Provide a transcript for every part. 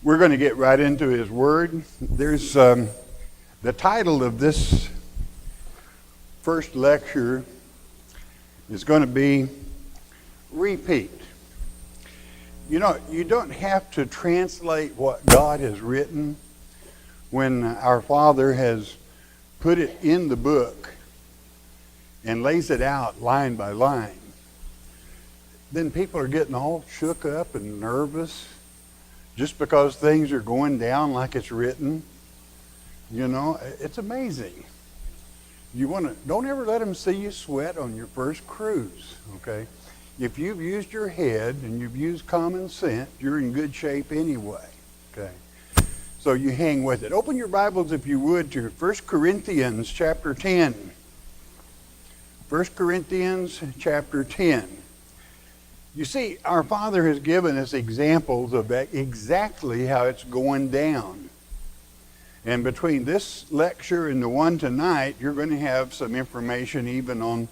We're going to get right into His Word. There's the title of this first lecture is going to be Repeat. You know, you don't have to translate what God has written when our Father has put it in the book and lays it out line by line. Then people are getting all shook up and nervous just because things are going down like it's written. You know, it's amazing. Don't ever let them see you sweat on your first cruise, okay? If you've used your head and you've used common sense, you're in good shape anyway, okay? So you hang with it. Open your Bibles, if you would, to 1 Corinthians chapter 10. 1 Corinthians chapter 10. You see, our Father has given us examples of exactly how it's going down. And between this lecture and the one tonight, you're going to have some information even on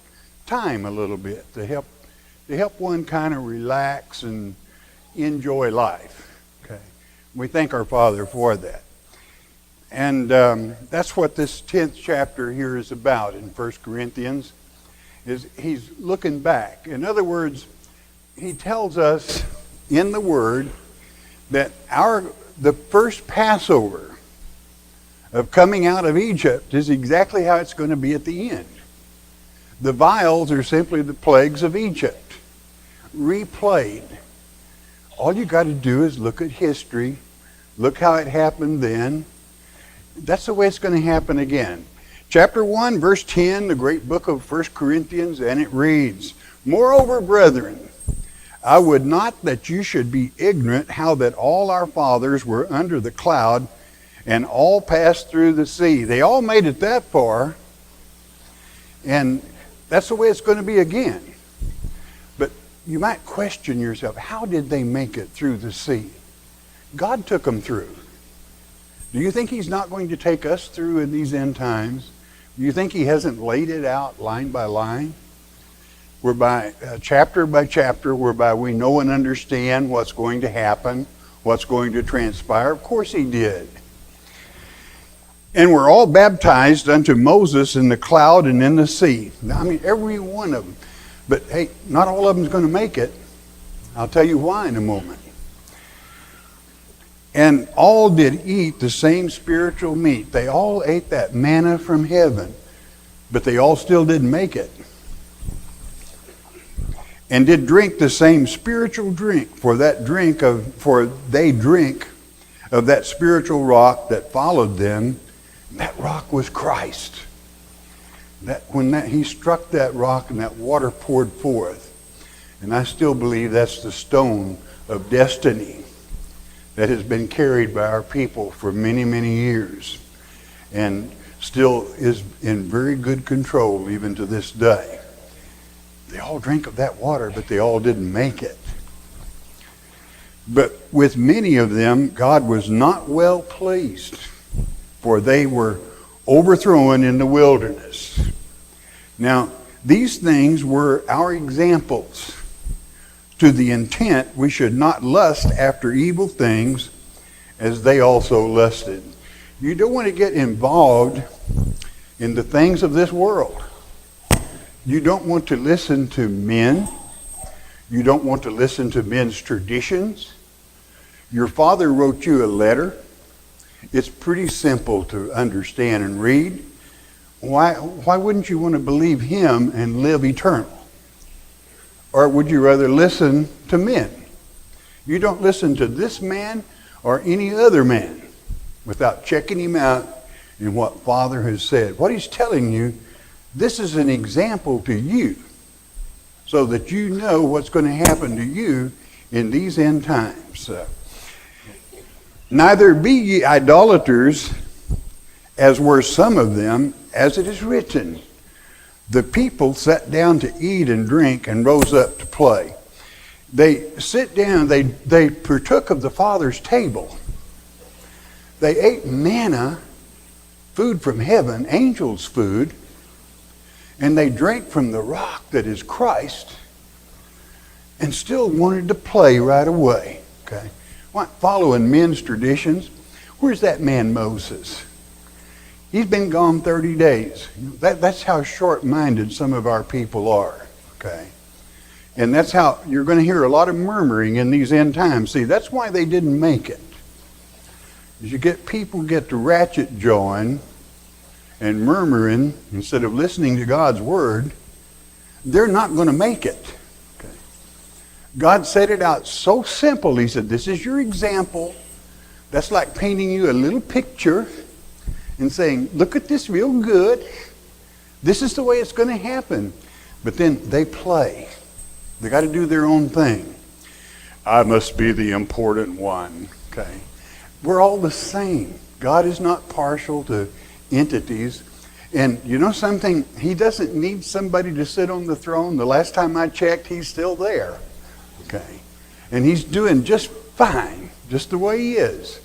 time a little bit to help one kind of relax and enjoy life. Okay, we thank our Father for that. And that's what this 10th chapter here is about in 1 Corinthians, is he's looking back. In other words, he tells us in the Word that the first Passover of coming out of Egypt is exactly how it's going to be at the end. The vials are simply the plagues of Egypt, replayed. All you got to do is look at history, look how it happened then. That's the way it's going to happen again. Chapter 1, verse 10, the great book of 1 Corinthians, and it reads, "Moreover, brethren, I would not that you should be ignorant how that all our fathers were under the cloud and all passed through the sea." They all made it that far, and that's the way it's going to be again. But you might question yourself, how did they make it through the sea? God took them through. Do you think He's not going to take us through in these end times? Do you think He hasn't laid it out line by line? Whereby, chapter by chapter, whereby we know and understand what's going to happen, what's going to transpire? Of course He did. And we're all baptized unto Moses in the cloud and in the sea. Now, I mean, every one of them. But hey, not all of them's going to make it. I'll tell you why in a moment. And all did eat the same spiritual meat. They all ate that manna from heaven, but they all still didn't make it. And did drink the same spiritual drink, for they drink of that spiritual rock that followed them. That rock was Christ. When He struck that rock and that water poured forth. And I still believe that's the stone of destiny that has been carried by our people for many, many years, and still is in very good control even to this day. They all drank of that water, but they all didn't make it. But with many of them, God was not well pleased, for they were overthrown in the wilderness. Now, these things were our examples, to the intent we should not lust after evil things, as they also lusted. You don't want to get involved in the things of this world. You don't want to listen to men. You don't want to listen to men's traditions. Your father wrote you a letter. It's pretty simple to understand and read. Why wouldn't you want to believe him and live eternal? Or would you rather listen to men? You don't listen to this man or any other man without checking him out in what Father has said. What he's telling you, this is an example to you, so that you know what's going to happen to you in these end times. Neither be ye idolaters, as were some of them, as it is written, the people sat down to eat and drink and rose up to play. They sit down, they partook of the Father's table. They ate manna, food from heaven, angels' food, and they drank from the rock that is Christ, and still wanted to play right away. Okay, What, following men's traditions? Where's that man Moses? He's been gone 30 days. That's how short-minded some of our people are, okay? And that's how you're going to hear a lot of murmuring in these end times. See, that's why they didn't make it. Is you get people get to ratchet jawing and murmuring instead of listening to God's word, they're not going to make it. Okay. God set it out so simple. He said, this is your example. That's like painting you a little picture and saying, look at this real good. This is the way it's going to happen. But then they play. They got to do their own thing. I must be the important one. Okay. We're all the same. God is not partial to entities. And you know something? He doesn't need somebody to sit on the throne. The last time I checked, he's still there. Okay. And he's doing just fine, just the way he is.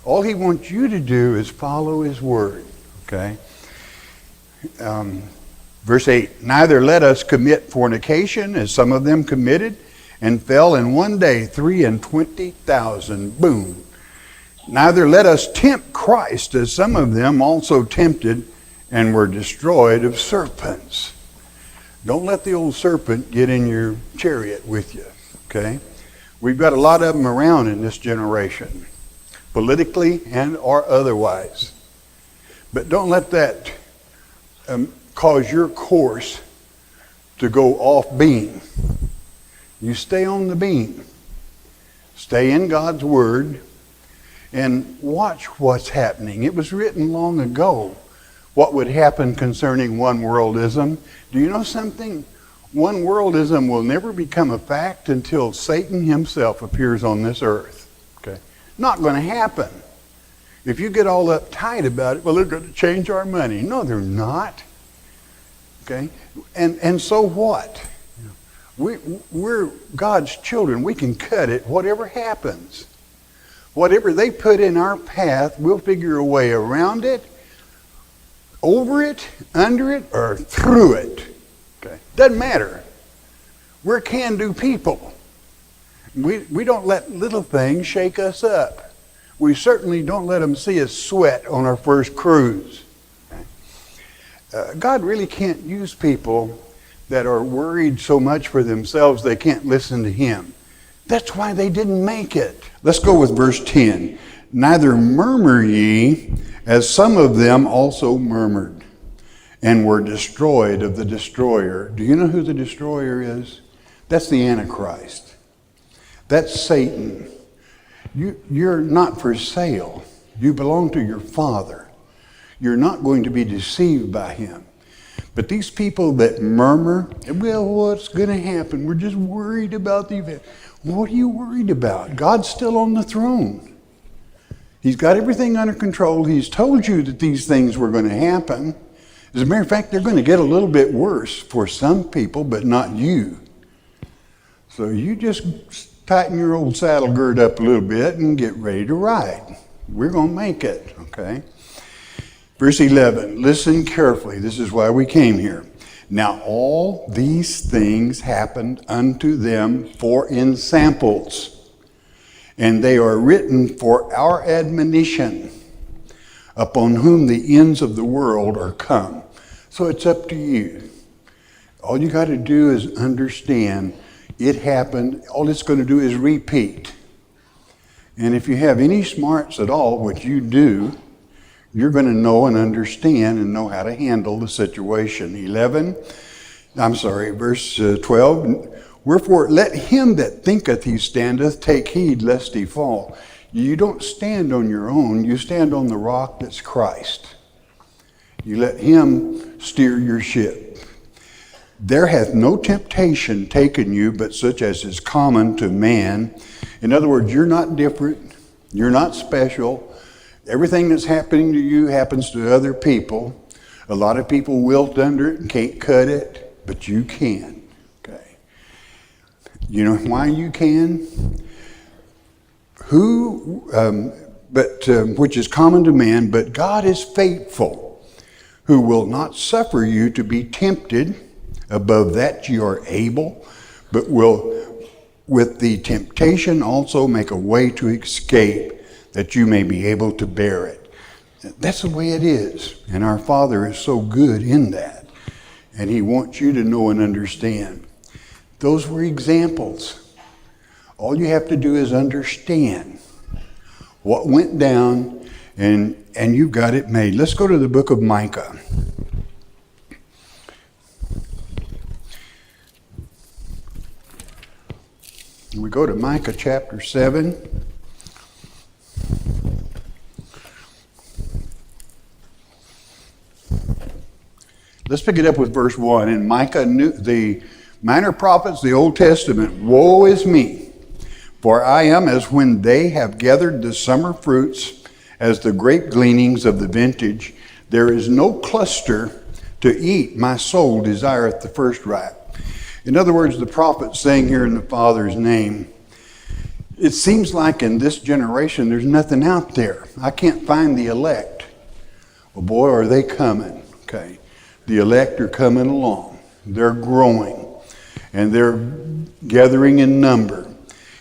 All he wants you to do is follow his word. Okay. Verse 8, neither let us commit fornication, as some of them committed, and fell in one day 23,000. Boom. Neither let us tempt Christ, as some of them also tempted, and were destroyed of serpents. Don't let the old serpent get in your chariot with you, okay? We've got a lot of them around in this generation, politically and or otherwise. But don't let that cause your course to go off beam. You stay on the beam. Stay in God's word and watch what's happening. It was written long ago what would happen concerning one worldism. Do you know something? One worldism will never become a fact until Satan himself appears on this earth. Okay? Not going to happen. If you get all uptight about it, well, they're going to change our money. No, they're not. Okay? And so what? We're God's children. We can cut it, whatever happens. Whatever they put in our path, we'll figure a way around it, over it, under it, or through it. Okay? Doesn't matter. We're can-do people. We don't let little things shake us up. We certainly don't let them see us sweat on our first cruise. Okay? God really can't use people that are worried so much for themselves they can't listen to him. That's why they didn't make it. Let's go with verse 10. Neither murmur ye, as some of them also murmured, and were destroyed of the destroyer. Do you know who the destroyer is? That's the Antichrist. That's Satan. You're not for sale. You belong to your Father. You're not going to be deceived by him. But these people that murmur, well, what's going to happen? We're just worried about the event. What are you worried about? God's still on the throne. He's got everything under control. He's told you that these things were going to happen. As a matter of fact, they're going to get a little bit worse for some people, but not you. So you just tighten your old saddle gird up a little bit and get ready to ride. We're going to make it, okay? Verse 11, listen carefully. This is why we came here. Now all these things happened unto them for ensamples, and they are written for our admonition, upon whom the ends of the world are come. So it's up to you. All you got to do is understand it happened. All it's going to do is repeat. And if you have any smarts at all, which you do, you're going to know and understand and know how to handle the situation. Verse 12. Wherefore let him that thinketh he standeth take heed lest he fall. You don't stand on your own. You stand on the rock that's Christ. You let him steer your ship. There hath no temptation taken you but such as is common to man. In other words, you're not different. You're not special. Everything that's happening to you happens to other people. A lot of people wilt under it and can't cut it, but you can. Okay. You know why you can? Which is common to man, but God is faithful, who will not suffer you to be tempted above that you are able, but will with the temptation also make a way to escape, that you may be able to bear it. That's the way it is. And our Father is so good in that. And He wants you to know and understand. Those were examples. All you have to do is understand what went down, and you've got it made. Let's go to the book of Micah. We go to Micah chapter 7. Let's pick it up with verse 1. And Micah knew the minor prophets, the Old Testament, woe is me, for I am as when they have gathered the summer fruits, as the grape gleanings of the vintage. There is no cluster to eat, my soul desireth the first ripe. In other words, the prophet's saying here in the Father's name, it seems like in this generation there's nothing out there. I can't find the elect. Well, boy, are they coming. Okay. The elect are coming along. They're growing. And they're gathering in number.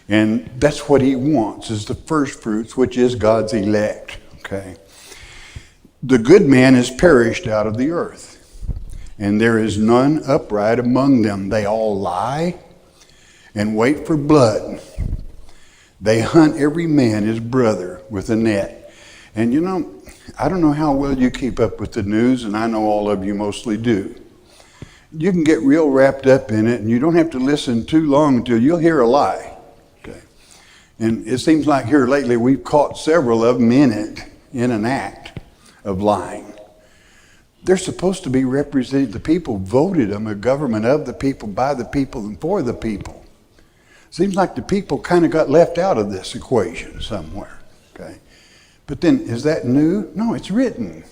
And that's what He wants, is the first fruits, which is God's elect. Okay. The good man is perished out of the earth, and there is none upright among them. They all lie and wait for blood. They hunt every man his brother with a net. And you know, I don't know how well you keep up with the news, and I know all of you mostly do. You can get real wrapped up in it, and you don't have to listen too long until you'll hear a lie. Okay. And it seems like here lately we've caught several of them in an act of lying. They're supposed to be representing the people, voted them, a government of the people, by the people, and for the people. Seems like the people kind of got left out of this equation somewhere. Okay, but then, is that new? No, it's written.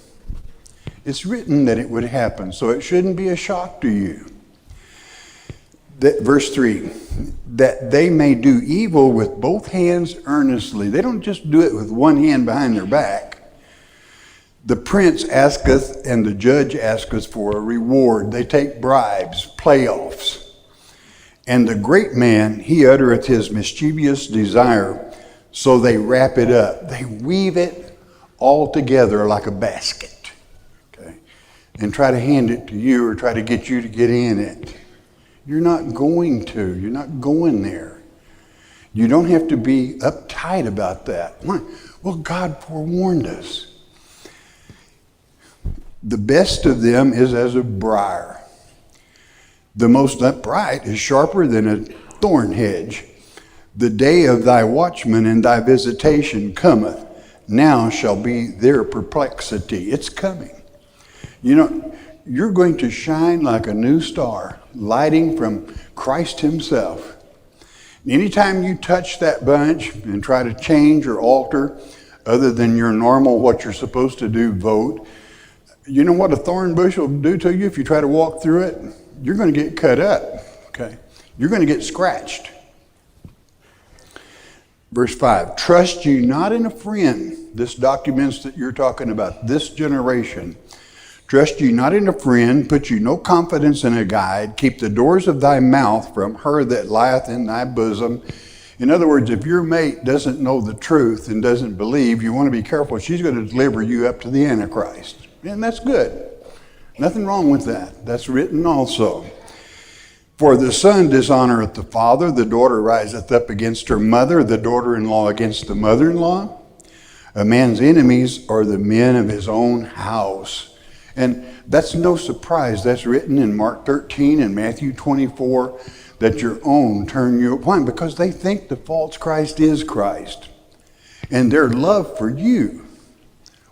It's written that it would happen, so it shouldn't be a shock to you. Verse 3, that they may do evil with both hands earnestly. They don't just do it with one hand behind their back. The prince asketh, and the judge asketh for a reward. They take bribes, payoffs. And the great man, he uttereth his mischievous desire, so they wrap it up. They weave it all together like a basket, okay, and try to hand it to you or try to get you to get in it. You're not going to. You're not going there. You don't have to be uptight about that. Well, God forewarned us. The best of them is as a briar. The most upright is sharper than a thorn hedge. The day of thy watchman and thy visitation cometh. Now shall be their perplexity. It's coming. You know, you're going to shine like a new star, lighting from Christ Himself. Anytime you touch that bunch and try to change or alter other than your normal, what you're supposed to do, vote, you know what a thorn bush will do to you if you try to walk through it? You're going to get cut up, okay? You're going to get scratched. Verse 5, trust you not in a friend. This documents that you're talking about, this generation. Trust you not in a friend, put you no confidence in a guide, keep the doors of thy mouth from her that lieth in thy bosom. In other words, if your mate doesn't know the truth and doesn't believe, you want to be careful. She's going to deliver you up to the Antichrist. And that's good. Nothing wrong with that. That's written also. For the son dishonoreth the father, the daughter riseth up against her mother, the daughter-in-law against the mother-in-law. A man's enemies are the men of his own house. And that's no surprise. That's written in Mark 13 and Matthew 24, that your own turn you. Why? Because they think the false Christ is Christ. And their love for you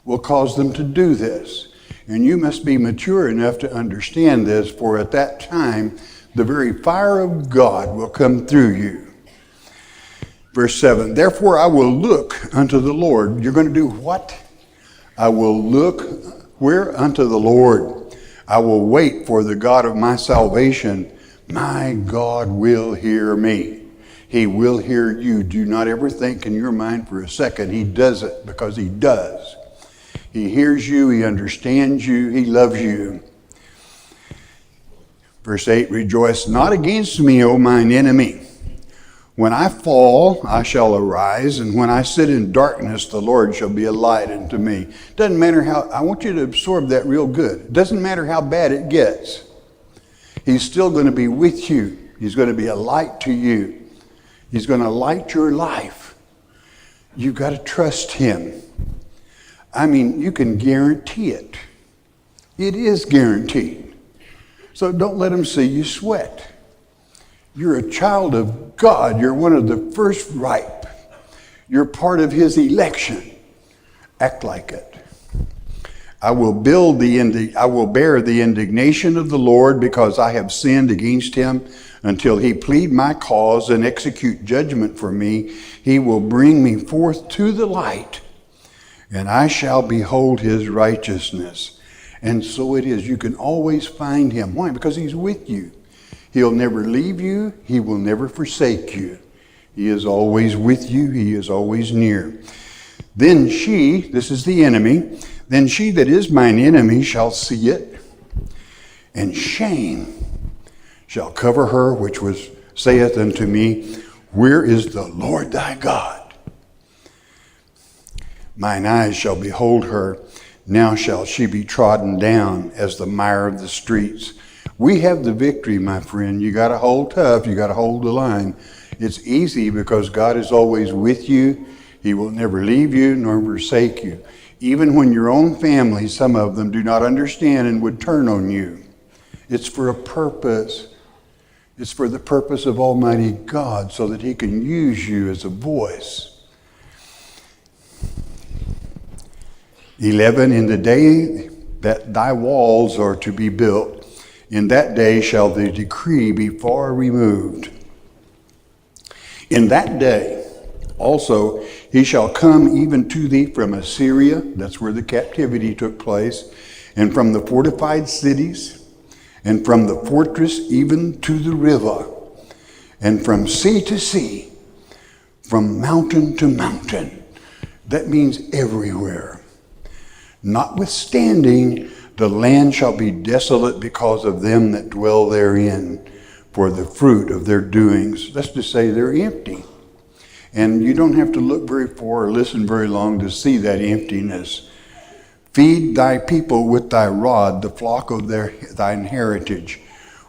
will cause them to do this. And you must be mature enough to understand this, for at that time, the very fire of God will come through you. Verse 7, therefore I will look unto the Lord. You're going to do what? I will look where? Unto the Lord. I will wait for the God of my salvation. My God will hear me. He will hear you. Do not ever think in your mind for a second He does it, because He does. He hears you, He understands you, He loves you. Verse 8, rejoice not against me, O mine enemy. When I fall, I shall arise, and when I sit in darkness, the Lord shall be a light unto me. Doesn't matter how, I want you to absorb that real good. It doesn't matter how bad it gets. He's still going to be with you. He's going to be a light to you. He's going to light your life. You've got to trust him. I mean, you can guarantee it. It is guaranteed. So don't let him see you sweat. You're a child of God. You're one of the first ripe. You're part of his election. Act like it. I will bear the indignation of the Lord because I have sinned against him. Until he plead my cause and execute judgment for me, he will bring me forth to the light, and I shall behold his righteousness. And so it is. You can always find him. Why? Because he's with you. He'll never leave you. He will never forsake you. He is always with you. He is always near. Then she, this is the enemy, then she that is mine enemy shall see it, and shame shall cover her which saith unto me, where is the Lord thy God? Mine eyes shall behold her. Now shall she be trodden down as the mire of the streets. We have the victory, my friend. You got to hold tough. You got to hold the line. It's easy because God is always with you. He will never leave you nor forsake you. Even when your own family, some of them, do not understand and would turn on you. It's for a purpose. It's for the purpose of Almighty God so that he can use you as a voice. 11, in the day that thy walls are to be built, in that day shall the decree be far removed. In that day also he shall come even to thee from Assyria, that's where the captivity took place, and from the fortified cities, and from the fortress even to the river, and from sea to sea, from mountain to mountain. That means everywhere. Notwithstanding, the land shall be desolate because of them that dwell therein, for the fruit of their doings. That's to say, they're empty. And you don't have to look very far or listen very long to see that emptiness. Feed thy people with thy rod, the flock of thine heritage,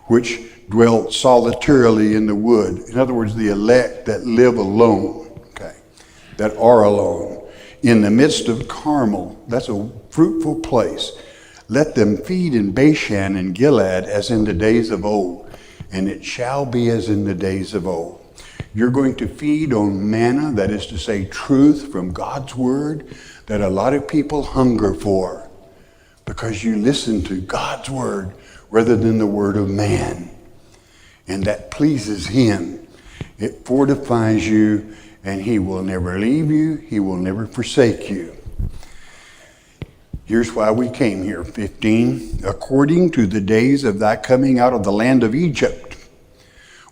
which dwell solitarily in the wood. In other words, the elect that live alone, that are alone. In the midst of Carmel, that's a fruitful place. Let them feed in Bashan and Gilead as in the days of old, and it shall be as in the days of old. You're going to feed on manna, that is to say truth from God's word, that a lot of people hunger for, because you listen to God's word rather than the word of man. And that pleases him. It fortifies you, and he will never leave you. He will never forsake you. Here's why we came here. 15, according to the days of thy coming out of the land of Egypt,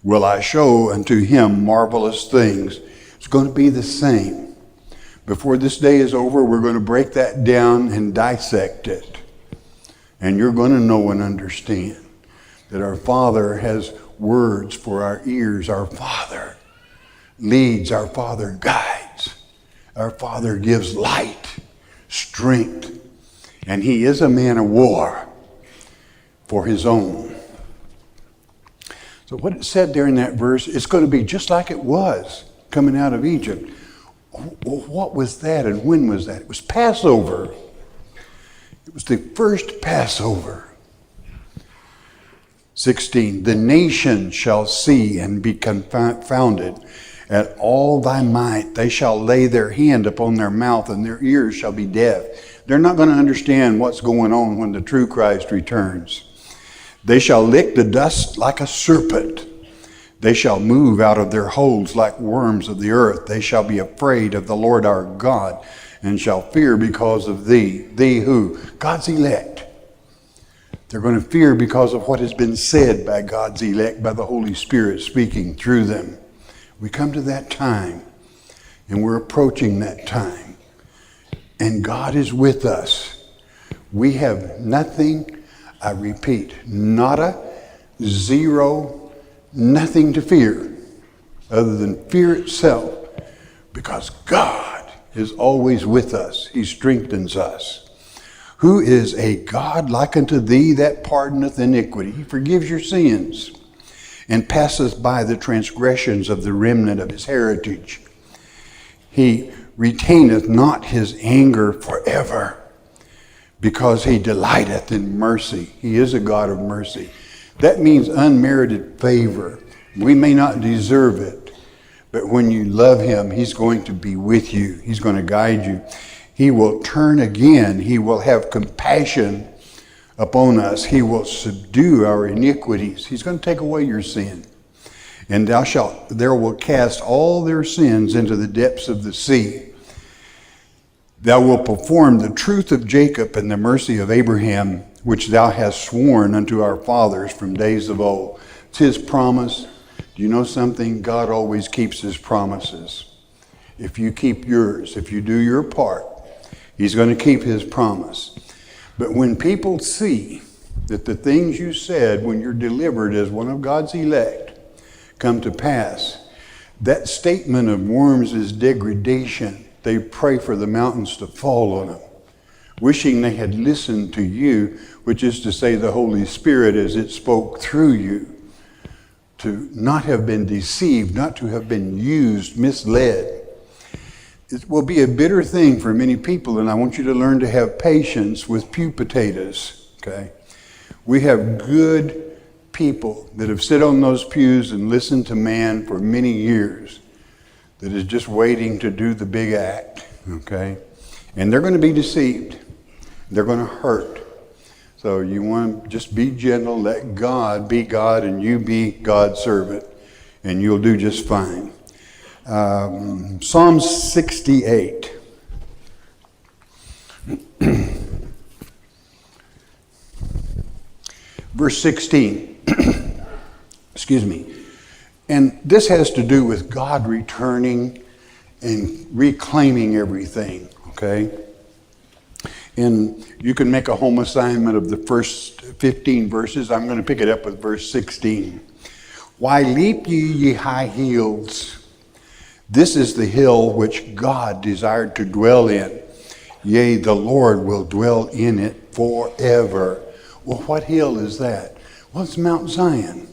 will I show unto him marvelous things. It's going to be the same. Before this day is over, we're going to break that down and dissect it. And you're going to know and understand that our Father has words for our ears. Our Father leads. Our Father guides. Our Father gives light, strength. And he is a man of war for his own. So what it said there in that verse, it's going to be just like it was coming out of Egypt. What was that and when was that? It was Passover. It was the first Passover. 16, the nation shall see and be confounded at all thy might. They shall lay their hand upon their mouth and their ears shall be deaf. They're not going to understand what's going on when the true Christ returns. They shall lick the dust like a serpent. They shall move out of their holes like worms of the earth. They shall be afraid of the Lord our God and shall fear because of thee. Thee who? God's elect. They're going to fear because of what has been said by God's elect, by the Holy Spirit speaking through them. We come to that time, and we're approaching that time. And God is with us. We have nothing, I repeat, nada, zero, nothing to fear. other than fear itself, because God is always with us. He strengthens us. Who is a God like unto thee that pardoneth iniquity? He forgives your sins and passeth by the transgressions of the remnant of his heritage. He retaineth not his anger forever, because he delighteth in mercy. He is a God of mercy. That means unmerited favor. We may not deserve it, but when you love him, he's going to be with you. He's going to guide you. He will turn again. He will have compassion upon us. He will subdue our iniquities. He's going to take away your sin. And there will cast all their sins into the depths of the sea. Thou wilt perform the truth of Jacob and the mercy of Abraham, which thou hast sworn unto our fathers from days of old. It's his promise. Do you know something? God always keeps his promises. If you keep yours, if you do your part, he's going to keep his promise. But when people see that the things you said when you're delivered as one of God's elect come to pass, that statement of worms is degradation. They pray for the mountains to fall on them, wishing they had listened to you, which is to say the Holy Spirit as it spoke through you, to not have been deceived, not to have been used, misled. It will be a bitter thing for many people, and I want you to learn to have patience with pew potatoes, okay? We have good people that have sit on those pews and listened to man for many years that is just waiting to do the big act, okay? And they're going to be deceived. They're going to hurt. So you want to just be gentle, let God be God and you be God's servant, and you'll do just fine. Psalm 68. Verse 16. Excuse me. And this has to do with God returning and reclaiming everything, okay? And you can make a home assignment of the first 15 verses. I'm going to pick it up with verse 16. Why leap ye high hills? This is the hill which God desired to dwell in. Yea, the Lord will dwell in it forever. Well, what hill is that? Well, it's Mount Zion.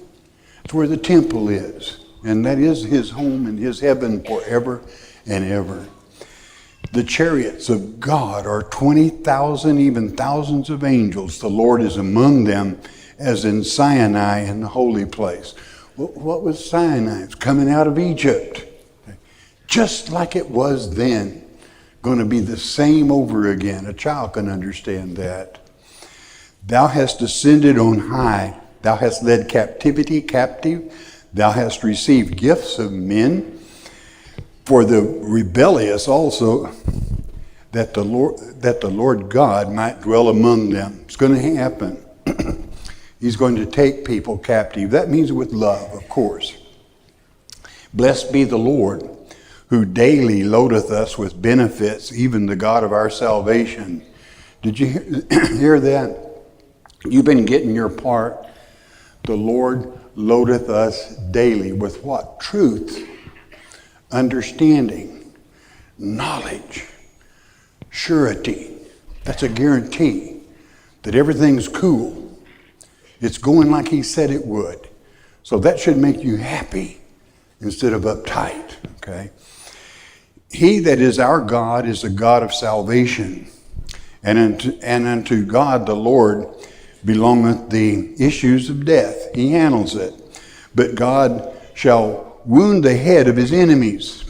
It's where the temple is. And that is his home and his heaven forever and ever. The chariots of God are 20,000, even thousands of angels. The Lord is among them, as in Sinai in the holy place. What was Sinai? It's coming out of Egypt. Just like it was then. Going to be the same over again. A child can understand that. Thou hast ascended on high. Thou hast led captivity captive. Thou hast received gifts of men. For the rebellious also, that the Lord God might dwell among them. It's going to happen. He's going to take people captive. That means with love, of course. Blessed be the Lord, who daily loadeth us with benefits, even the God of our salvation. Did you hear that? You've been getting your part. The Lord loadeth us daily with what? Truth, understanding, knowledge, surety. That's a guarantee that everything's cool. It's going like he said it would. So that should make you happy instead of uptight, okay? He that is our God is a God of salvation. And unto God the Lord belongeth the issues of death. He handles it. But God shall wound the head of his enemies,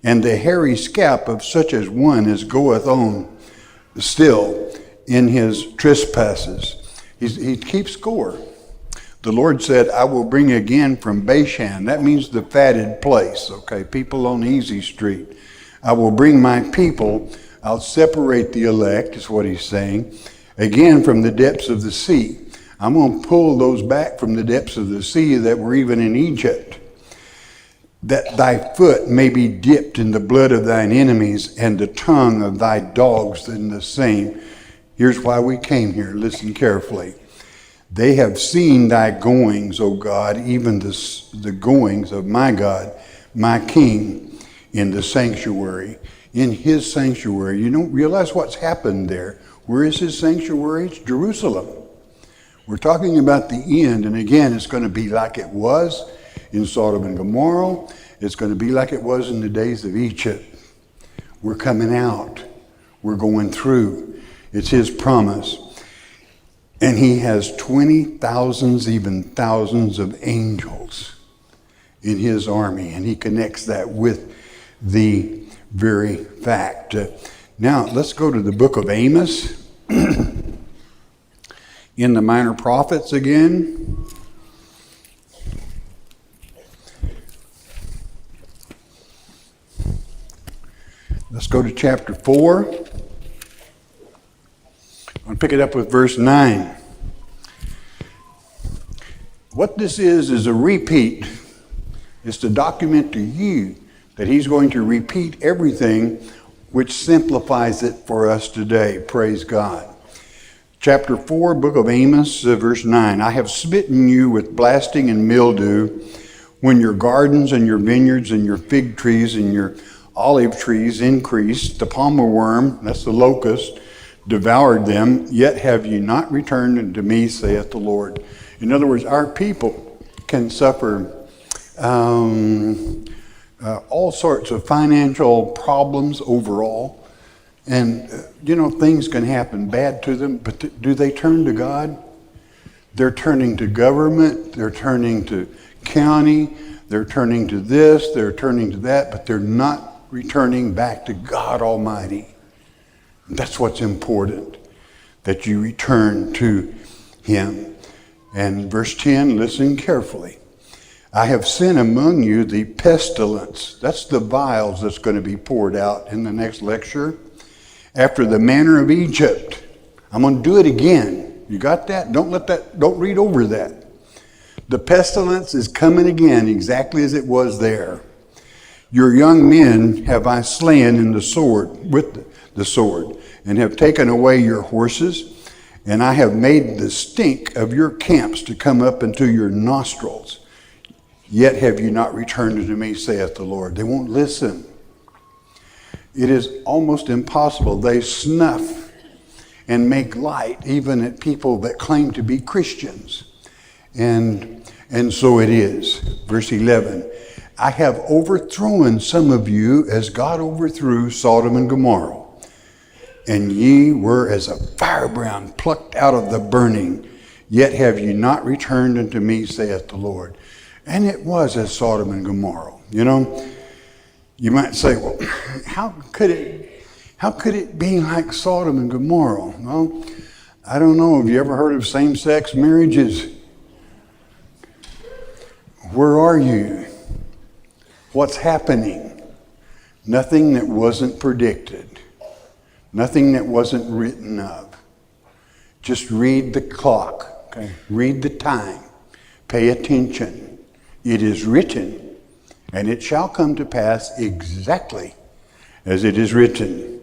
and the hairy scalp of such as one as goeth on still in his trespasses. He keeps score. The Lord said, I will bring again from Bashan. That means the fatted place, okay? People on Easy Street. I will bring my people. I'll separate the elect, is what he's saying. Again from the depths of the sea. I'm going to pull those back from the depths of the sea that were even in Egypt. That thy foot may be dipped in the blood of thine enemies, and the tongue of thy dogs in the same. Here's why we came here. Listen carefully. They have seen thy goings, O God, even the goings of my God, my King, in the sanctuary, in his sanctuary. You don't realize what's happened there. Where is his sanctuary? It's Jerusalem. We're talking about the end, and again, it's going to be like it was in Sodom and Gomorrah. It's going to be like it was in the days of Egypt. We're coming out. We're going through. It's his promise. And he has 20,000s, even thousands of angels in his army. And he connects that with the very fact. Now, let's go to the book of Amos. In the Minor Prophets again. Let's go to chapter 4. I'm going to pick it up with verse 9. What this is a repeat. It's to document to you that he's going to repeat everything, which simplifies it for us today. Praise God. Chapter 4, book of Amos, verse 9. I have smitten you with blasting and mildew when your gardens and your vineyards and your fig trees and your olive trees increased. The palmer worm, that's the locust, devoured them, yet have you not returned unto me, saith the Lord. In other words, our people can suffer all sorts of financial problems overall. And, things can happen bad to them, but do they turn to God? They're turning to government, they're turning to county, they're turning to this, they're turning to that, but they're not returning back to God Almighty. That's what's important, that you return to him. And verse 10, listen carefully. I have sent among you the pestilence. That's the vials that's going to be poured out in the next lecture. After the manner of Egypt. I'm going to do it again. You got that? Don't read over that. The pestilence is coming again exactly as it was there. Your young men have I slain in the sword, with the sword, and have taken away your horses, and I have made the stink of your camps to come up into your nostrils. Yet have you not returned unto me, saith the Lord. They won't listen. It is almost impossible. They snuff and make light even at people that claim to be Christians. And so it is. Verse 11, I have overthrown some of you as God overthrew Sodom and Gomorrah. And ye were as a firebrand plucked out of the burning. Yet have ye not returned unto me, saith the Lord. And it was as Sodom and Gomorrah. You might say, well, how could it be like Sodom and Gomorrah? Well, I don't know. Have you ever heard of same-sex marriages? Where are you? What's happening? Nothing that wasn't predicted. Nothing that wasn't written of. Just read the clock. Okay? Read the time. Pay attention. It is written. And it shall come to pass exactly as it is written.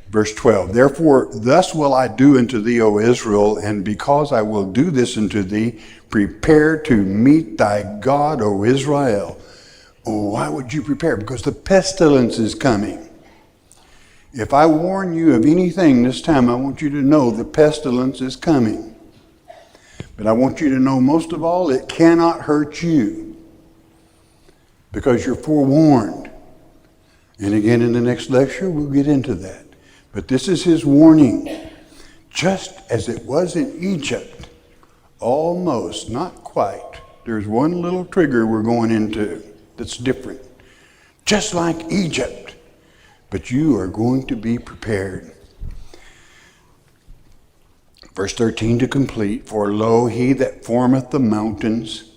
Verse 12, therefore thus will I do unto thee, O Israel, and because I will do this unto thee, prepare to meet thy God, O Israel. Oh, why would you prepare? Because the pestilence is coming. If I warn you of anything this time, I want you to know the pestilence is coming. But I want you to know most of all, it cannot hurt you. Because you're forewarned. And again in the next lecture, we'll get into that. But this is his warning. Just as it was in Egypt, almost, not quite. There's one little trigger we're going into that's different. Just like Egypt. But you are going to be prepared. Verse 13 to complete. For lo, he that formeth the mountains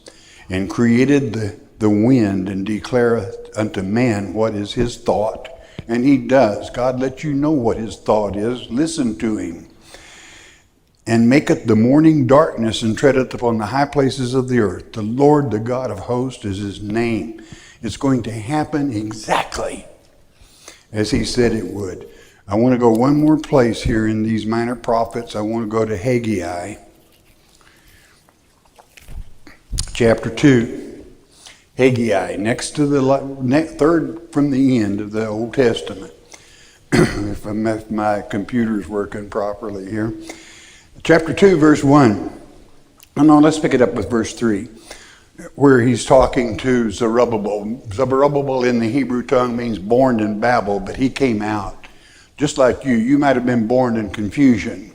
and created the wind and declareth unto man what is his thought. And he does. God lets you know what his thought is. Listen to him. And maketh the morning darkness and treadeth upon the high places of the earth. The Lord, the God of hosts, is his name. It's going to happen exactly as he said it would. I want to go one more place here in these minor prophets. I want to go to Haggai. chapter 2. Haggai, next to the third from the end of the Old Testament. if my computer's working properly here. Chapter 2, verse 1. Oh, no, let's pick it up with verse 3, where he's talking to Zerubbabel. Zerubbabel in the Hebrew tongue means born in Babel, but he came out. Just like you. You might have been born in confusion,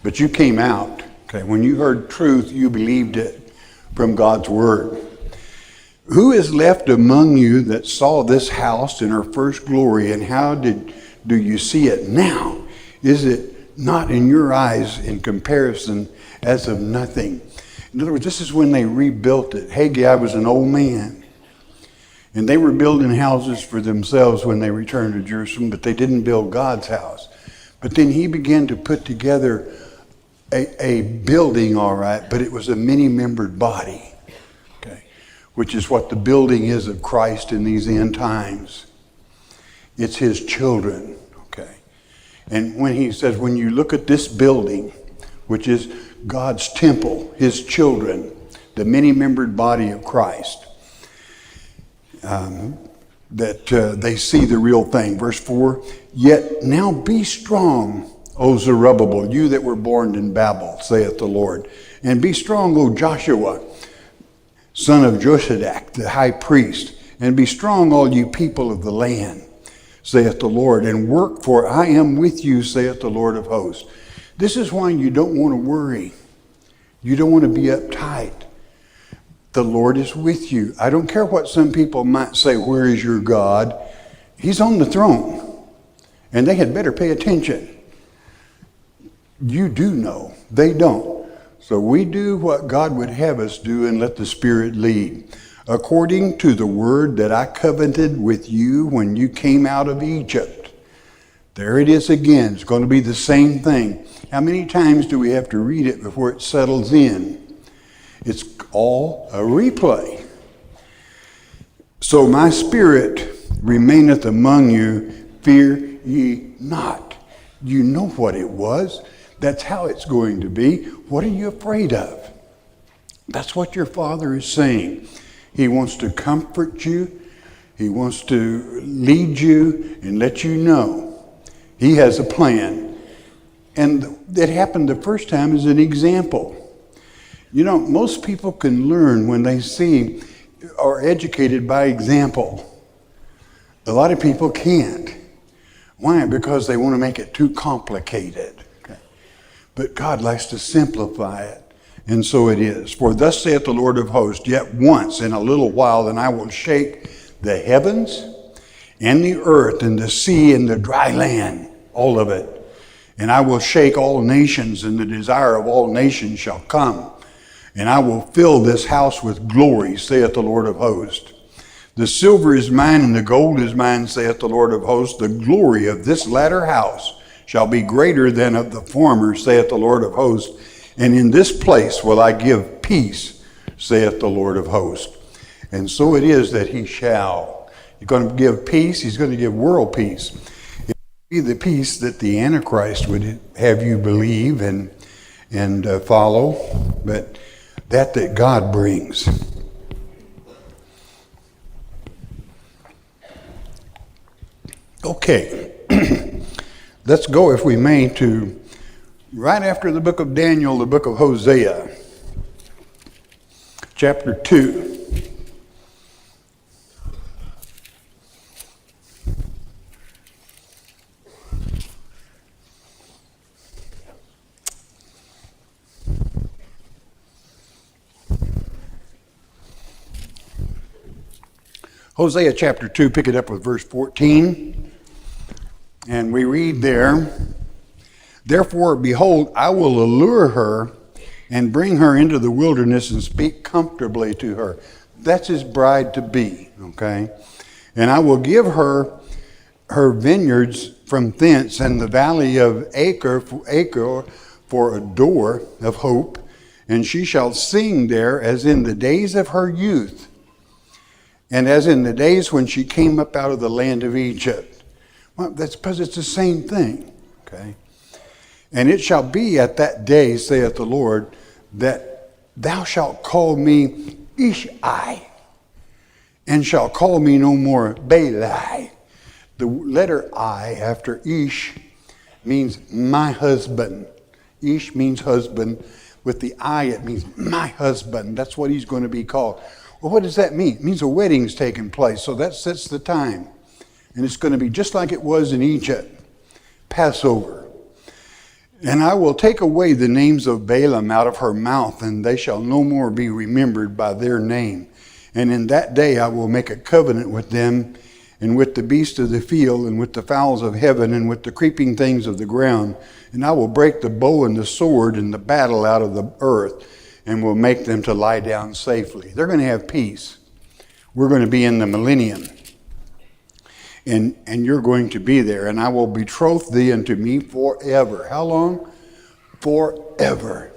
but you came out. Okay, when you heard truth, you believed it from God's word. Who is left among you that saw this house in her first glory, and how do you see it now? Is it not in your eyes in comparison as of nothing? In other words, this is when they rebuilt it. Haggai was an old man, and they were building houses for themselves when they returned to Jerusalem, but they didn't build God's house. But then he began to put together a building, all right, but it was a many-membered body, okay, which is what the building is of Christ in these end times. It's his children, okay. And when he says, when you look at this building, which is God's temple, his children, the many-membered body of Christ, that they see the real thing. Verse 4, yet now be strong, O Zerubbabel, you that were born in Babel, saith the Lord. And be strong, O Joshua, son of Josadak, the high priest. And be strong, all you people of the land, saith the Lord. And work, for I am with you, saith the Lord of hosts. This is why you don't want to worry. You don't want to be uptight. The Lord is with you. I don't care what some people might say, where is your God? He's on the throne. And they had better pay attention. You do know. They don't. So we do what God would have us do and let the Spirit lead. According to the word that I covenanted with you when you came out of Egypt. There it is again. It's going to be the same thing. How many times do we have to read it before it settles in? It's all a replay. So my spirit remaineth among you, fear ye not. You know what it was. That's how it's going to be. What are you afraid of? That's what your Father is saying. He wants to comfort you. He wants to lead you and let you know he has a plan. And that happened the first time as an example. You know, most people can learn when they see or are educated by example. A lot of people can't. Why? Because they want to make it too complicated. Okay. But God likes to simplify it. And so it is. For thus saith the Lord of hosts, yet once in a little while, then I will shake the heavens and the earth and the sea and the dry land, all of it. And I will shake all nations, and the desire of all nations shall come. And I will fill this house with glory, saith the Lord of hosts. The silver is mine and the gold is mine, saith the Lord of hosts. The glory of this latter house shall be greater than of the former, saith the Lord of hosts. And in this place will I give peace, saith the Lord of hosts. And so it is that he shall. He's going to give peace. He's going to give world peace. It will be the peace that the Antichrist would have you believe and follow, but that God brings. Okay, let's go, if we may, to right after the book of Daniel, the book of Hosea, chapter 2. Hosea chapter 2, pick it up with verse 14. And we read there, therefore, behold, I will allure her and bring her into the wilderness and speak comfortably to her. That's his bride to be, okay? And I will give her her vineyards from thence and the valley of Acre for a door of hope. And she shall sing there as in the days of her youth, and as in the days when she came up out of the land of Egypt. Well, that's because it's the same thing, okay? And it shall be at that day, saith the Lord, that thou shalt call me Ishi, and shall call me no more Baali. The letter I after Ish means my husband. Ish means husband. With the I, it means my husband. That's what he's going to be called. Well, what does that mean? It means a wedding's taking place. So that sets the time. And it's going to be just like it was in Egypt. Passover. And I will take away the names of Balaam out of her mouth, and they shall no more be remembered by their name. And in that day I will make a covenant with them, and with the beasts of the field, and with the fowls of heaven, and with the creeping things of the ground. And I will break the bow and the sword and the battle out of the earth, and will make them to lie down safely. They're going to have peace. We're going to be in the millennium. And you're going to be there. And I will betroth thee unto me forever. How long? Forever.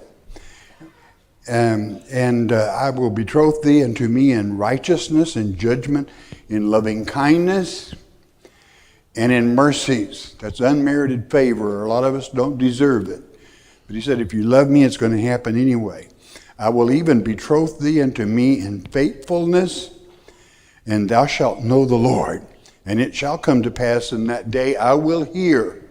And I will betroth thee unto me in righteousness and judgment, in loving kindness, and in mercies. That's unmerited favor. A lot of us don't deserve it. But he said, if you love me, it's going to happen anyway. I will even betroth thee unto me in faithfulness, and thou shalt know the Lord. And it shall come to pass in that day, I will hear,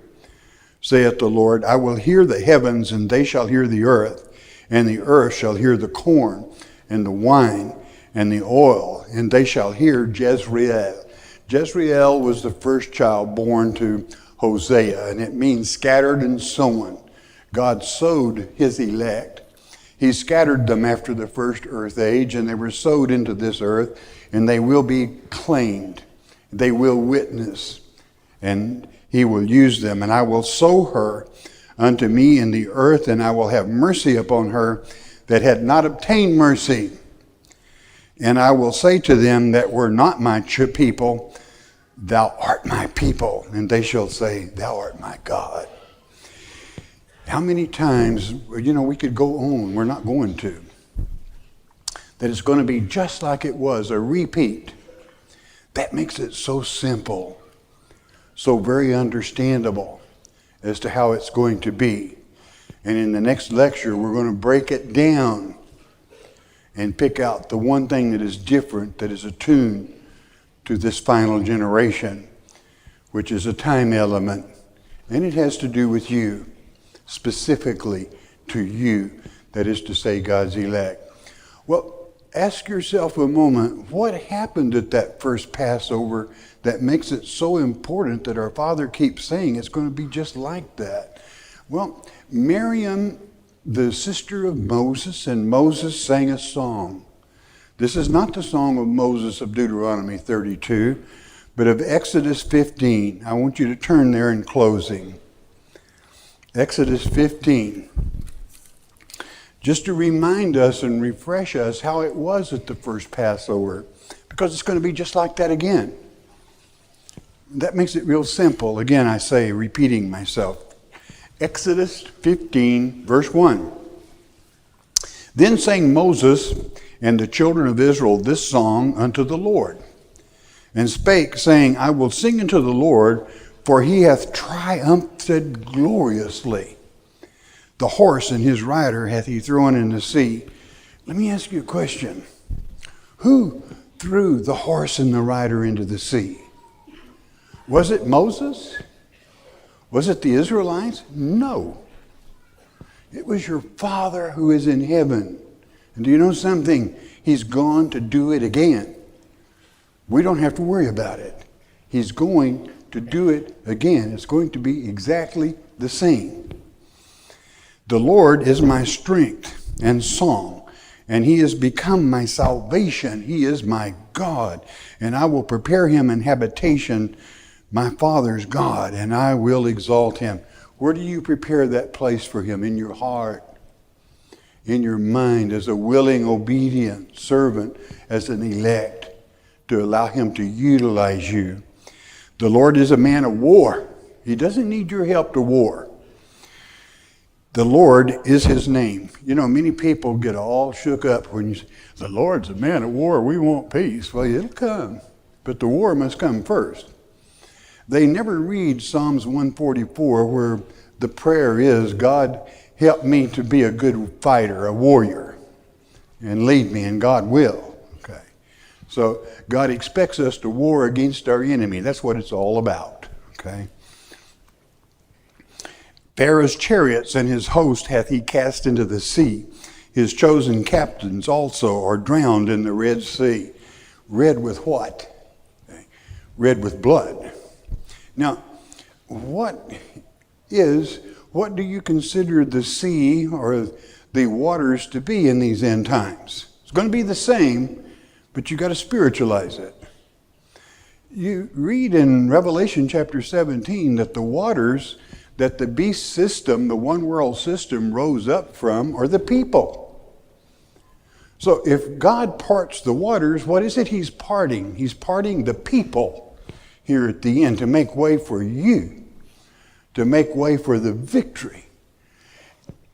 saith the Lord, I will hear the heavens, and they shall hear the earth, and the earth shall hear the corn, and the wine, and the oil, and they shall hear Jezreel. Jezreel was the first child born to Hosea, and it means scattered and sown. God sowed his elect. He scattered them after the first earth age, and they were sowed into this earth, and they will be claimed. They will witness, and he will use them. And I will sow her unto me in the earth, and I will have mercy upon her that had not obtained mercy. And I will say to them that were not my people, thou art my people. And they shall say, thou art my God. How many times, we could go on, we're not going to, that it's going to be just like it was, a repeat. That makes it so simple, so very understandable as to how it's going to be. And in the next lecture, we're going to break it down and pick out the one thing that is different, that is attuned to this final generation, which is a time element. And it has to do with you, specifically to you, that is to say, God's elect. Well, ask yourself a moment, what happened at that first Passover that makes it so important that our Father keeps saying it's going to be just like that? Well, Miriam, the sister of Moses, and Moses sang a song. This is not the song of Moses of Deuteronomy 32, but of Exodus 15. I want you to turn there in closing. Exodus 15. Just to remind us and refresh us how it was at the first Passover, because it's going to be just like that again. That makes it real simple. Again, I say, repeating myself. Exodus 15, verse 1. Then sang Moses and the children of Israel this song unto the Lord, and spake, saying, I will sing unto the Lord, for he hath triumphed gloriously. The horse and his rider hath he thrown in the sea. Let me ask you a question. Who threw the horse and the rider into the sea? Was it Moses? Was it the Israelites? No. It was your Father who is in heaven. And do you know something? He's gone to do it again. We don't have to worry about it. He's going to do it again. It's going to be exactly the same. The Lord is my strength and song, and he has become my salvation. He is my God, and I will prepare him an habitation, my Father's God, and I will exalt him. Where do you prepare that place for him? In your heart, in your mind, as a willing, obedient servant, as an elect, to allow him to utilize you. The Lord is a man of war. He doesn't need your help to war. The Lord is his name. Many people get all shook up when you say, the Lord's a man of war, we want peace. Well, it'll come, but the war must come first. They never read Psalms 144 where the prayer is, God, help me to be a good fighter, a warrior. and lead me, and God will. Okay. So God expects us to war against our enemy. That's what it's all about. Okay. Pharaoh's chariots and his host hath he cast into the sea. His chosen captains also are drowned in the Red Sea. Red with what? Okay. Red with blood. Now, what do you consider the sea or the waters to be in these end times? It's going to be the same, but you got to spiritualize it. You read in Revelation chapter 17 that the waters that the beast system, the one world system, rose up from are the people. So if God parts the waters, what is it he's parting? He's parting the people here at the end to make way for you, to make way for the victory.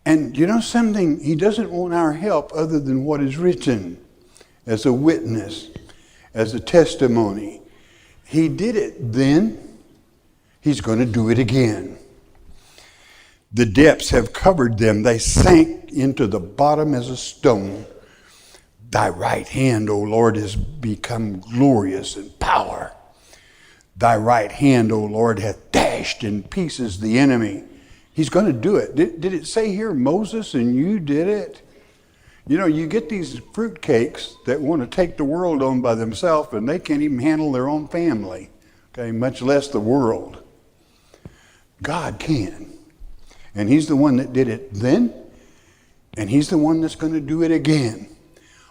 And you know something? He doesn't want our help other than what is written as a witness, as a testimony. He did it then. He's going to do it again. The depths have covered them. They sank into the bottom as a stone. Thy right hand, O Lord, has become glorious in power. Thy right hand, O Lord, hath dashed in pieces the enemy. He's going to do it. Did it say here, Moses and you did it? You know, you get these fruitcakes that want to take the world on by themselves, and they can't even handle their own family, okay, much less the world. God can. And he's the one that did it then, and he's the one that's going to do it again.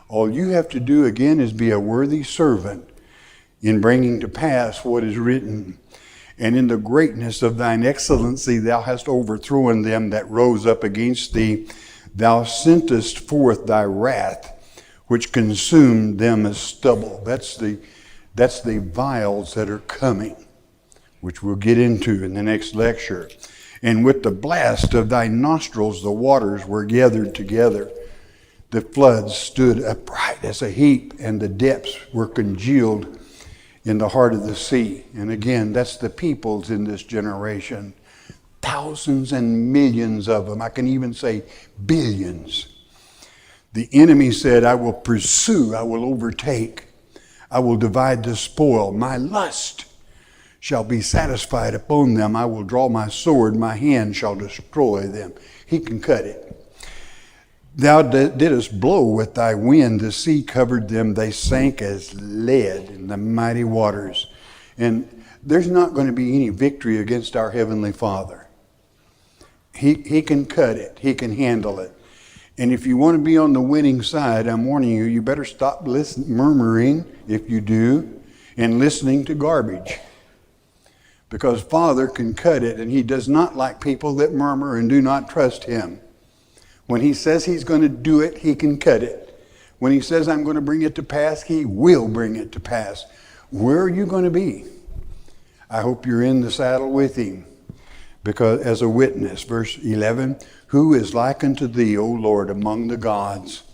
All you have to do again is be a worthy servant in bringing to pass what is written. And in the greatness of thine excellency thou hast overthrown them that rose up against thee. Thou sentest forth thy wrath, which consumed them as stubble. That's the vials that are coming, which we'll get into in the next lecture. And with the blast of thy nostrils the waters were gathered together. The floods stood upright as a heap, and the depths were congealed in the heart of the sea. And again, that's the peoples in this generation. Thousands and millions of them. I can even say billions. The enemy said, I will pursue, I will overtake, I will divide the spoil. My lust shall be satisfied upon them. I will draw my sword, my hand shall destroy them. He can cut it. Thou didst blow with thy wind, the sea covered them, they sank as lead in the mighty waters. And there's not going to be any victory against our Heavenly Father. He can cut it, he can handle it. And if you want to be on the winning side, I'm warning you, you better stop murmuring, if you do, and listening to garbage. Because Father can cut it, and he does not like people that murmur and do not trust him. When he says he's going to do it, he can cut it. When he says I'm going to bring it to pass, he will bring it to pass. Where are you going to be? I hope you're in the saddle with him. Because as a witness, verse 11, who is like unto thee, O Lord, among the gods?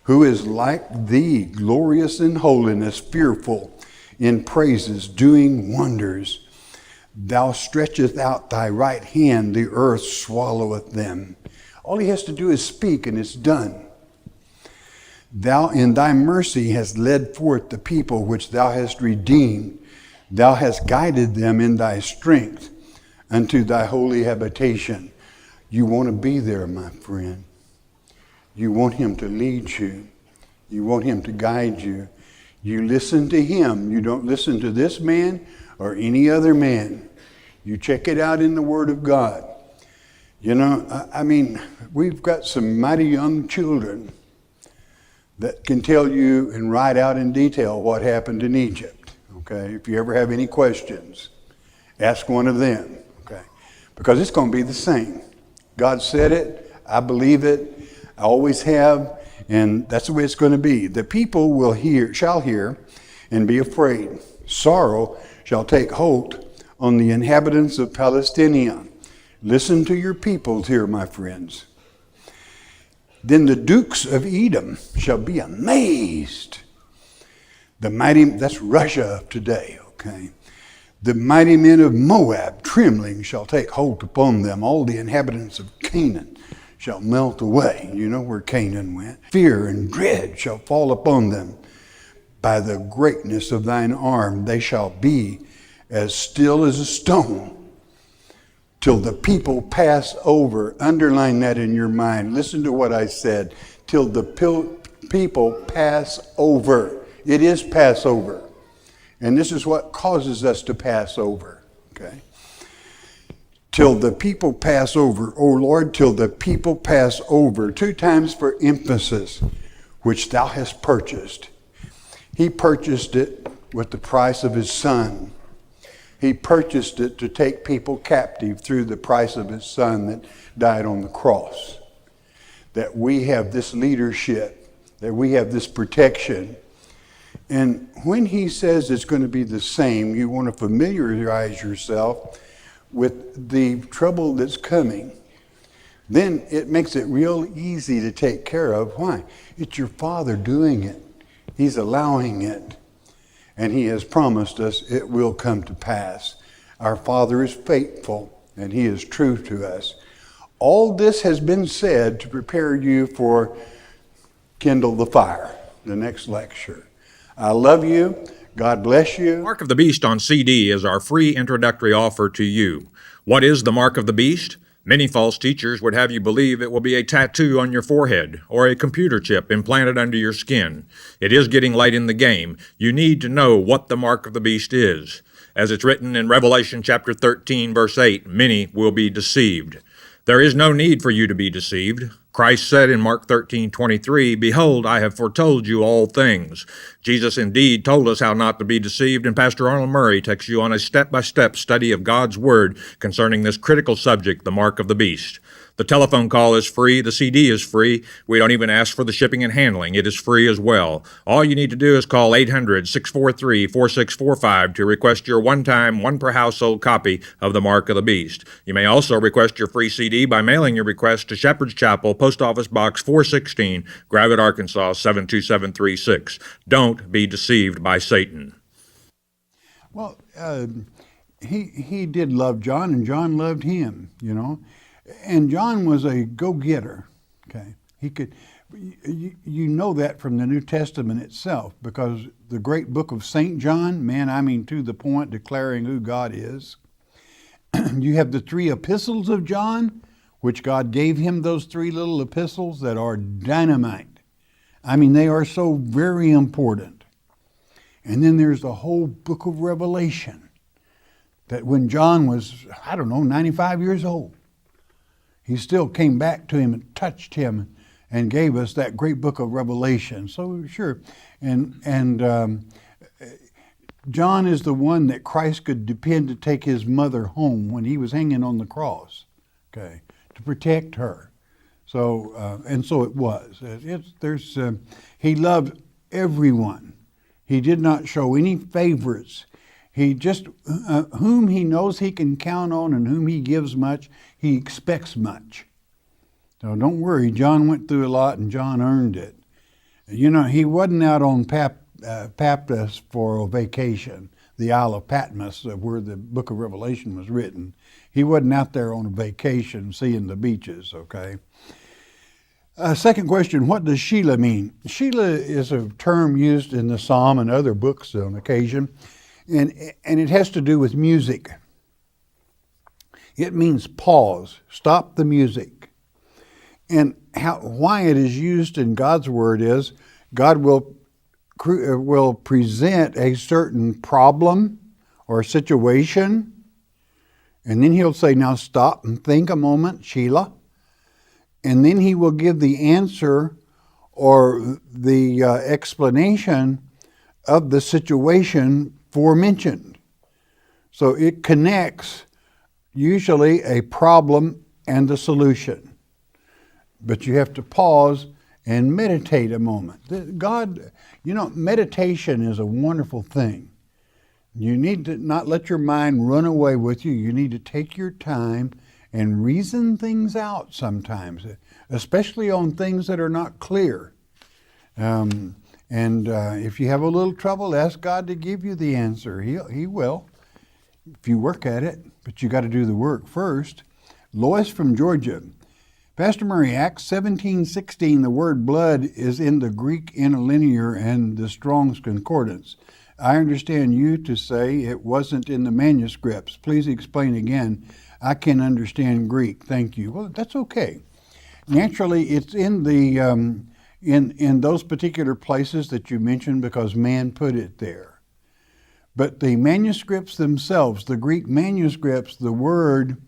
Who is like thee, glorious in holiness, fearful in praises, doing wonders? Thou stretchest out thy right hand, the earth swalloweth them. All he has to do is speak, and it's done. Thou in thy mercy hast led forth the people which thou hast redeemed. Thou hast guided them in thy strength unto thy holy habitation. You want to be there, my friend. You want him to lead you. You want him to guide you. You listen to him. You don't listen to this man or any other man. You check it out in the Word of God. You know, I mean, we've got some mighty young children that can tell you and write out in detail what happened in Egypt. Okay, if you ever have any questions, ask one of them. Okay, because it's going to be the same. God said it. I believe it. I always have, and that's the way it's going to be. The people shall hear, and be afraid. Sorrow shall take hold on the inhabitants of Palestine. Listen to your peoples here, my friends. Then the dukes of Edom shall be amazed. The mighty, that's Russia of today, okay? The mighty men of Moab, trembling, shall take hold upon them. All the inhabitants of Canaan shall melt away. You know where Canaan went. Fear and dread shall fall upon them. By the greatness of thine arm they shall be as still as a stone till the people pass over. Underline that in your mind. Listen to what I said. Till the people pass over. It is Passover. And this is what causes us to pass over. Okay? Till the people pass over. O Lord, till the people pass over. 2 times for emphasis, which thou hast purchased. He purchased it with the price of his son. He purchased it to take people captive through the price of his son that died on the cross. That we have this leadership, that we have this protection. And when he says it's going to be the same, you want to familiarize yourself with the trouble that's coming. Then it makes it real easy to take care of. Why? It's your Father doing it. He's allowing it. And he has promised us it will come to pass. Our Father is faithful and he is true to us. All this has been said to prepare you for Kindle the Fire, the next lecture. I love you. God bless you. Mark of the Beast on CD is our free introductory offer to you. What is the Mark of the Beast? Many false teachers would have you believe it will be a tattoo on your forehead or a computer chip implanted under your skin. It is getting late in the game. You need to know what the Mark of the Beast is. As it's written in Revelation chapter 13, verse 8, many will be deceived. There is no need for you to be deceived. Christ said in Mark 13:23, "Behold, I have foretold you all things." Jesus indeed told us how not to be deceived, and Pastor Arnold Murray takes you on a step-by-step study of God's Word concerning this critical subject, the Mark of the Beast. The telephone call is free. The CD is free. We don't even ask for the shipping and handling. It is free as well. All you need to do is call 800-643-4645 to request your one-time, one-per-household copy of the Mark of the Beast. You may also request your free CD by mailing your request to Shepherd's Chapel, Post Office Box 416, Gravette, Arkansas 72736. Don't be deceived by Satan. Well, he did love John, and John loved him, you know. And John was a go-getter, okay? He could, you know that from the New Testament itself, because the great book of St. John, man, I mean to the point, declaring who God is. You have the 3 epistles of John, which God gave him those 3 little epistles that are dynamite. I mean, they are so very important. And then there's the whole book of Revelation, that when John was, 95 years old, he still came back to him and touched him and gave us that great book of Revelation. So sure, and John is the one that Christ could depend to take his mother home when he was hanging on the cross, okay, to protect her. So and so it was. He loved everyone. He did not show any favorites. He just, whom he knows he can count on and whom he gives much, he expects much. So don't worry, John went through a lot and John earned it. You know, he wasn't out on Patmos for a vacation, the Isle of Patmos, where the book of Revelation was written. He wasn't out there on a vacation seeing the beaches, okay? Second question, what does Sheila mean? Sheila is a term used in the Psalm and other books on occasion. And it has to do with music. It means pause, stop the music. And why it is used in God's Word is God will present a certain problem or situation, and then he'll say, now stop and think a moment, Sheila. And then he will give the answer or the explanation of the situation forementioned. So it connects usually a problem and the solution. But you have to pause and meditate a moment. God, meditation is a wonderful thing. You need to not let your mind run away with you. You need to take your time and reason things out sometimes, especially on things that are not clear. And if you have a little trouble, ask God to give you the answer. He will, if you work at it, but you got to do the work first. Lois from Georgia. Pastor Murray, Acts 17:16, the word blood is in the Greek interlinear and the Strong's Concordance. I understand you to say it wasn't in the manuscripts. Please explain again. I can understand Greek. Thank you. Well, that's okay. Naturally, it's in the in those particular places that you mentioned because man put it there. But the manuscripts themselves, the Greek manuscripts, the word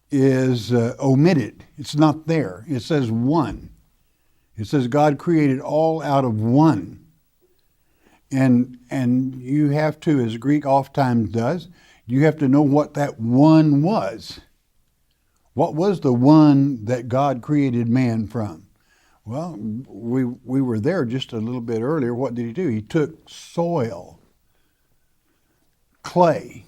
is omitted. It's not there. It says one. It says God created all out of one. And you have to, as Greek oftentimes does, you have to know what that one was. What was the one that God created man from? Well, we were there just a little bit earlier. What did he do? He took soil, clay,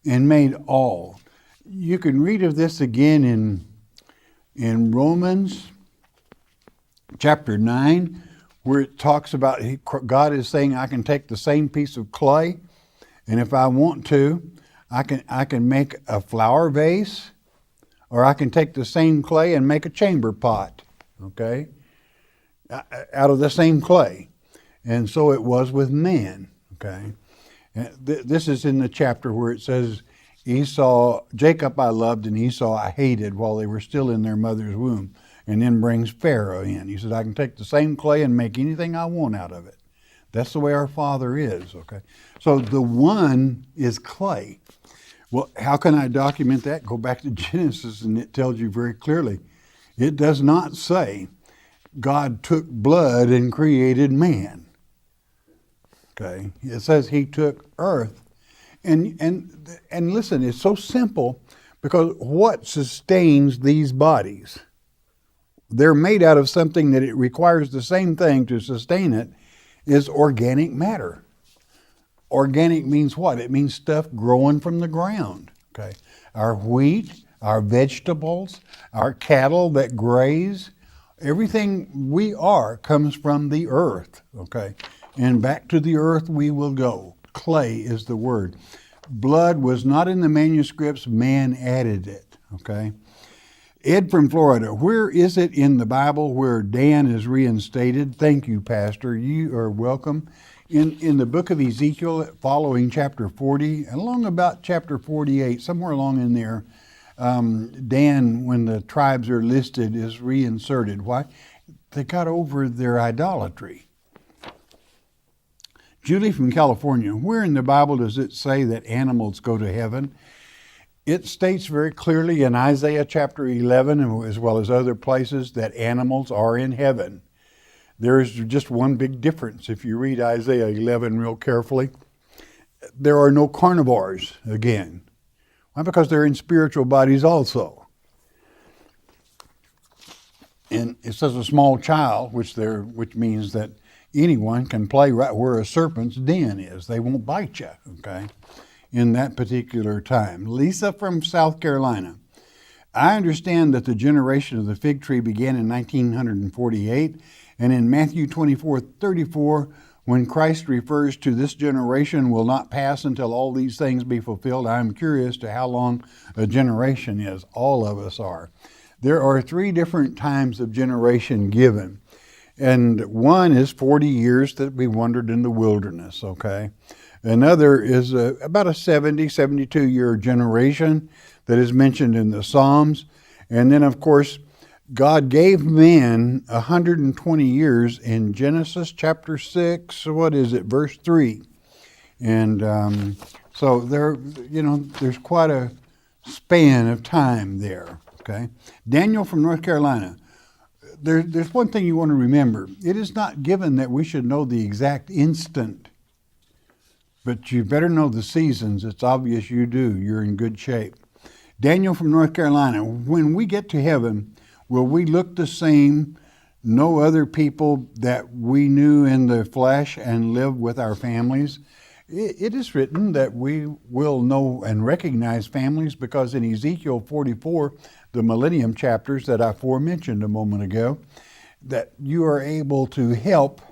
and made all. You can read of this again in Romans chapter 9, where it talks about God is saying, I can take the same piece of clay, and if I want to, I can make a flower vase, or I can take the same clay and make a chamber pot, okay, out of the same clay. And so it was with man, okay. This is in the chapter where it says, Jacob I loved and Esau I hated while they were still in their mother's womb. And then brings Pharaoh in. He says, I can take the same clay and make anything I want out of it. That's the way our Father is, okay? So the one is clay. Well, how can I document that? Go back to Genesis and it tells you very clearly. It does not say God took blood and created man. Okay? It says he took earth. And listen, it's so simple because what sustains these bodies? They're made out of something that it requires the same thing to sustain it, is organic matter. Organic means what? It means stuff growing from the ground. Okay, our wheat, our vegetables, our cattle that graze, everything we are comes from the earth. Okay, and back to the earth we will go. Clay is the word. Blood was not in the manuscripts, man added it. Okay. Ed from Florida, where is it in the Bible where Dan is reinstated? Thank you, Pastor. You are welcome. In the book of Ezekiel, following chapter 40, and along about chapter 48, somewhere along in there, Dan, when the tribes are listed, is reinserted. Why? They got over their idolatry. Julie from California, where in the Bible does it say that animals go to heaven? It states very clearly in Isaiah chapter 11, as well as other places, that animals are in heaven. There is just one big difference. If you read Isaiah 11 real carefully, there are no carnivores again. Why? Because they're in spiritual bodies also. And it says a small child, which means that anyone can play right where a serpent's den is. They won't bite you, okay? In that particular time. Lisa from South Carolina. I understand that the generation of the fig tree began in 1948, and in Matthew 24:34, when Christ refers to this generation will not pass until all these things be fulfilled. I'm curious to how long a generation is. All of us are. There are 3 different times of generation given, and one is 40 years that we wandered in the wilderness, okay? Another is about a 72-year generation that is mentioned in the Psalms. And then, of course, God gave man 120 years in Genesis chapter 6, verse 3. And so there's quite a span of time there, okay? Daniel from North Carolina. There's one thing you want to remember. It is not given that we should know the exact instant, but you better know the seasons. It's obvious you do. You're in good shape. Daniel from North Carolina, when we get to heaven, will we look the same, know other people that we knew in the flesh and live with our families? It is written that we will know and recognize families because in Ezekiel 44, the millennium chapters that I aforementioned a moment ago, that you are able to help,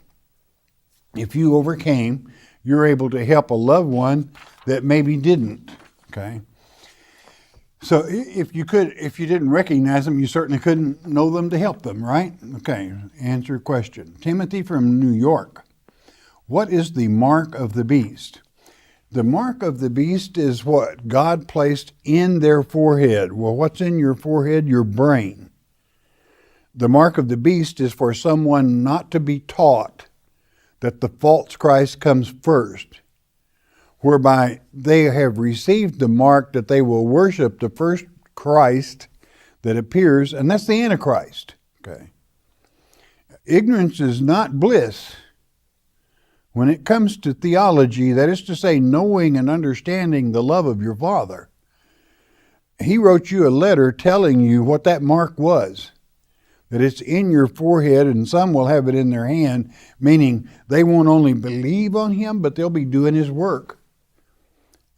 if you overcame, you're able to help a loved one that maybe didn't, okay? So if you didn't recognize them, you certainly couldn't know them to help them, right? Okay, answer your question. Timothy from New York. What is the mark of the beast? The mark of the beast is what God placed in their forehead. Well, what's in your forehead? Your brain. The mark of the beast is for someone not to be taught that the false Christ comes first, whereby they have received the mark that they will worship the first Christ that appears, and that's the Antichrist. Okay. Ignorance is not bliss. When it comes to theology, that is to say, knowing and understanding the love of your Father, He wrote you a letter telling you what that mark was, that it's in your forehead, and some will have it in their hand, meaning they won't only believe on Him, but they'll be doing His work.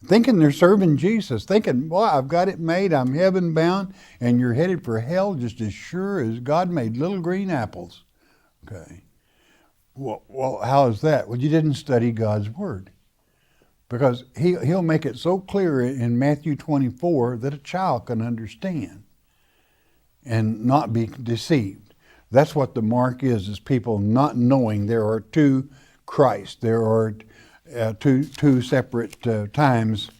Thinking they're serving Jesus, thinking, boy, I've got it made, I'm heaven bound, and you're headed for hell just as sure as God made little green apples. Okay. Well, how is that? Well, you didn't study God's Word. Because He'll make it so clear in Matthew 24 that a child can understand and not be deceived. That's what the mark is people not knowing there are two Christ. There are two separate times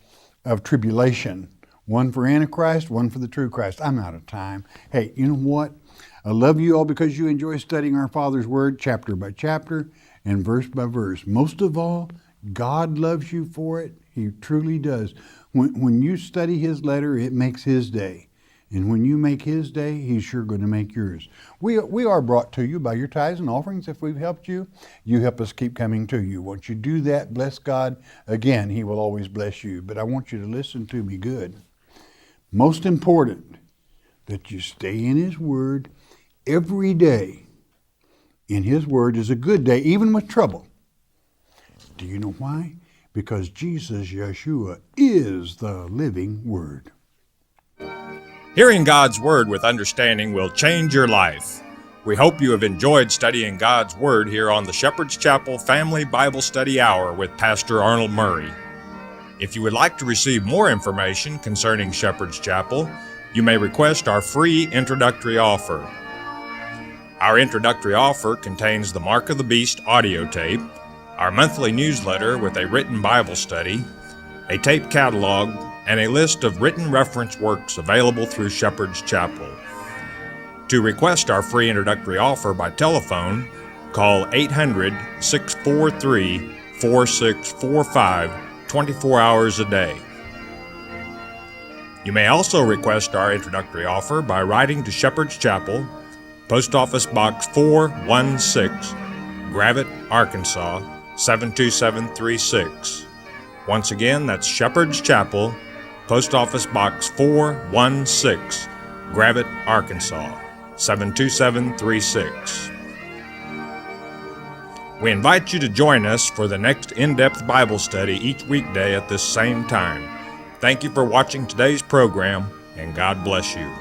of tribulation. One for Antichrist, one for the true Christ. I'm out of time. Hey, you know what? I love you all because you enjoy studying our Father's Word chapter by chapter and verse by verse. Most of all, God loves you for it. He truly does. When you study His letter, it makes His day. And when you make His day, He's sure going to make yours. We are brought to you by your tithes and offerings. If we've helped you, you help us keep coming to you. Once you do that, bless God. Again, He will always bless you. But I want you to listen to me good. Most important, that you stay in His Word. Every day in His Word is a good day, even with trouble. Do you know why? Because Jesus, Yeshua, is the living Word. Hearing God's Word with understanding will change your life. We hope you have enjoyed studying God's Word here on the Shepherd's Chapel Family Bible Study Hour with Pastor Arnold Murray. If you would like to receive more information concerning Shepherd's Chapel, you may request our free introductory offer. Our introductory offer contains the Mark of the Beast audio tape, our monthly newsletter with a written Bible study, a tape catalog, and a list of written reference works available through Shepherd's Chapel. To request our free introductory offer by telephone, call 800-643-4645 24 hours a day. You may also request our introductory offer by writing to Shepherd's Chapel, Post Office Box 416, Gravette, Arkansas 72736. Once again, that's Shepherd's Chapel, Post Office Box 416, Gravette, Arkansas 72736. We invite you to join us for the next in-depth Bible study each weekday at this same time. Thank you for watching today's program, and God bless you.